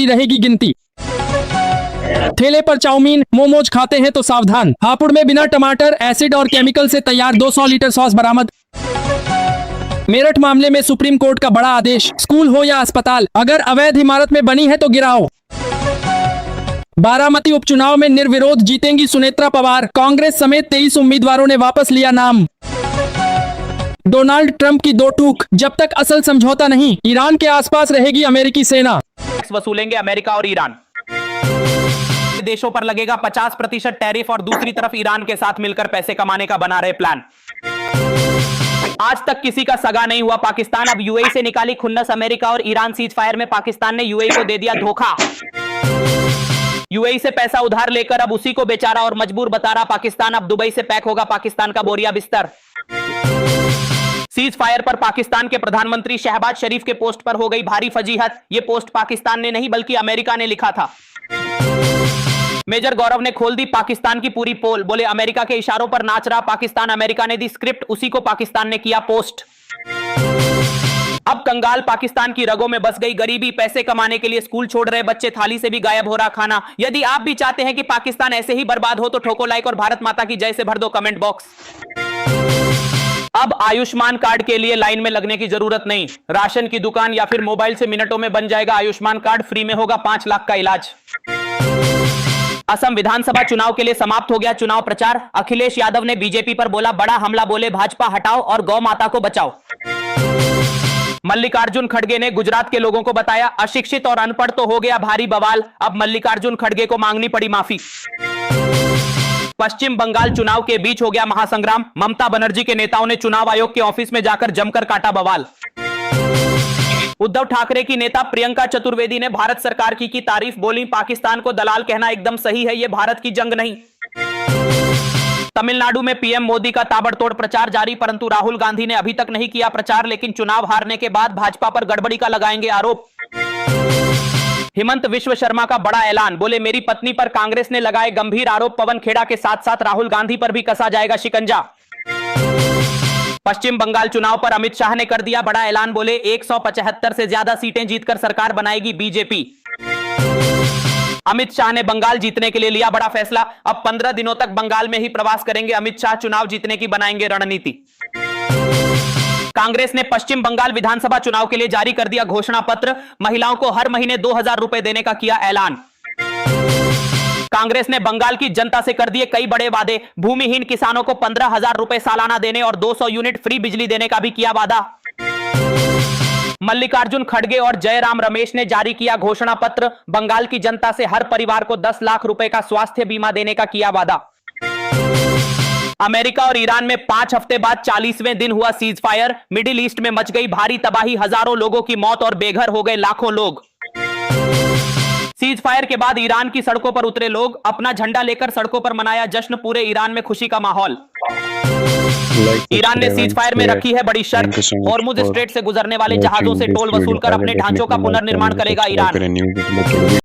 रहेगी गिनती। ठेले पर चाउमीन मोमोज खाते हैं तो सावधान। हापुड़ में बिना टमाटर एसिड और केमिकल से तैयार 200 लीटर सॉस बरामद। मेरठ मामले में सुप्रीम कोर्ट का बड़ा आदेश, स्कूल हो या अस्पताल, अगर अवैध इमारत में बनी है तो गिराओ। बारामती उपचुनाव में निर्विरोध जीतेंगी सुनेत्रा पवार, कांग्रेस समेत 23 उम्मीदवारों ने वापस लिया नाम। डोनाल्ड ट्रंप की दो टूक, जब तक असल समझौता नहीं, ईरान के आसपास रहेगी अमेरिकी सेना। टैक्स वसूलेंगे अमेरिका और ईरान। देशों पर लगेगा 50% टैरिफ और दूसरी तरफ ईरान के साथ मिलकर पैसे कमाने का बना रहे प्लान। आज तक किसी का सगा नहीं हुआ पाकिस्तान, अब यूएई से निकाली खुन्नस अमेरिका और ईरान। सीज फायर में पाकिस्तान ने यूएई को दे दिया धोखा। यूएई से पैसा उधार लेकर अब उसी को बेचारा और मजबूर बता रहा पाकिस्तान। अब दुबई से पैक होगा पाकिस्तान का बोरिया बिस्तर। सीज फायर पर पाकिस्तान के प्रधानमंत्री शहबाज शरीफ के पोस्ट पर हो गई भारी फजीहत। यह पोस्ट पाकिस्तान ने नहीं बल्कि अमेरिका ने लिखा था। मेजर गौरव ने खोल दी पाकिस्तान की पूरी पोल, बोले अमेरिका के इशारों पर नाच रहा पाकिस्तान। अमेरिका ने दी स्क्रिप्ट, उसी को पाकिस्तान ने किया पोस्ट। अब कंगाल पाकिस्तान की रगों में बस गई गरीबी। पैसे कमाने के लिए स्कूल छोड़ रहे बच्चे, थाली से भी गायब हो रहा खाना। यदि आप भी चाहते हैं कि पाकिस्तान ऐसे ही बर्बाद हो तो ठोको लाइक और भारत माता की जय से भर दो कमेंट बॉक्स। अब आयुष्मान कार्ड के लिए लाइन में लगने की जरूरत नहीं। राशन की दुकान या फिर मोबाइल से मिनटों में बन जाएगा आयुष्मान कार्ड। फ्री में होगा 5 लाख का इलाज। असम विधानसभा चुनाव के लिए समाप्त हो गया चुनाव प्रचार। अखिलेश यादव ने बीजेपी पर बोला बड़ा हमला, बोले भाजपा हटाओ और गौ माता को बचाओ। मल्लिकार्जुन खड़गे ने गुजरात के लोगों को बताया अशिक्षित और अनपढ़ तो हो गया भारी बवाल। अब मल्लिकार्जुन खड़गे को मांगनी पड़ी माफी। पश्चिम बंगाल चुनाव के बीच हो गया महासंग्राम। ममता बनर्जी के नेताओं ने चुनाव आयोग के ऑफिस में जाकर जमकर काटा बवाल। उद्धव ठाकरे की नेता प्रियंका चतुर्वेदी ने भारत सरकार की तारीफ, बोली पाकिस्तान को दलाल कहना एकदम सही है, यह भारत की जंग नहीं। तमिलनाडु में पीएम मोदी का ताबड़तोड़ प्रचार जारी, परंतु राहुल गांधी ने अभी तक नहीं किया प्रचार। लेकिन चुनाव हारने के बाद भाजपा पर गड़बड़ी का लगाएंगे आरोप। हिमंत विश्व शर्मा का बड़ा ऐलान, बोले मेरी पत्नी पर कांग्रेस ने लगाए गंभीर आरोप। पवन खेड़ा के साथ साथ राहुल गांधी पर भी कसा जाएगा शिकंजा। पश्चिम बंगाल चुनाव पर अमित शाह ने कर दिया बड़ा ऐलान, बोले 175 से ज्यादा सीटें जीतकर सरकार बनाएगी बीजेपी। अमित शाह ने बंगाल जीतने के लिए लिया बड़ा फैसला। अब 15 दिनों तक बंगाल में ही प्रवास करेंगे अमित शाह। चुनाव जीतने की बनाएंगे रणनीति। कांग्रेस ने पश्चिम बंगाल विधानसभा चुनाव के लिए जारी कर दिया घोषणा पत्र। महिलाओं को हर महीने 2000 रुपए देने का किया ऐलान। कांग्रेस ने बंगाल की जनता से कर दिए कई बड़े वादे। भूमिहीन किसानों को 15,000 रुपए सालाना देने और 200 यूनिट फ्री बिजली देने का भी किया वादा। मल्लिकार्जुन खड़गे और जयराम रमेश ने जारी किया घोषणा पत्र। बंगाल की जनता से हर परिवार को 10 लाख रुपए का स्वास्थ्य बीमा देने का किया वादा। अमेरिका और ईरान में 5 हफ्ते बाद 40वें दिन हुआ सीज फायर। मिडिल ईस्ट में मच गई भारी तबाही, हजारों लोगों की मौत और बेघर हो गए लाखों लोग। सीज फायर के बाद ईरान की सड़कों पर उतरे लोग, अपना झंडा लेकर सड़कों पर मनाया जश्न। पूरे ईरान में खुशी का माहौल। ईरान ने सीज फायर में रखी है बड़ी शर्त। हॉर्मुज स्ट्रेट से गुजरने वाले जहाजों से टोल वसूलकर अपने ढांचों का पुनर्निर्माण करेगा ईरान।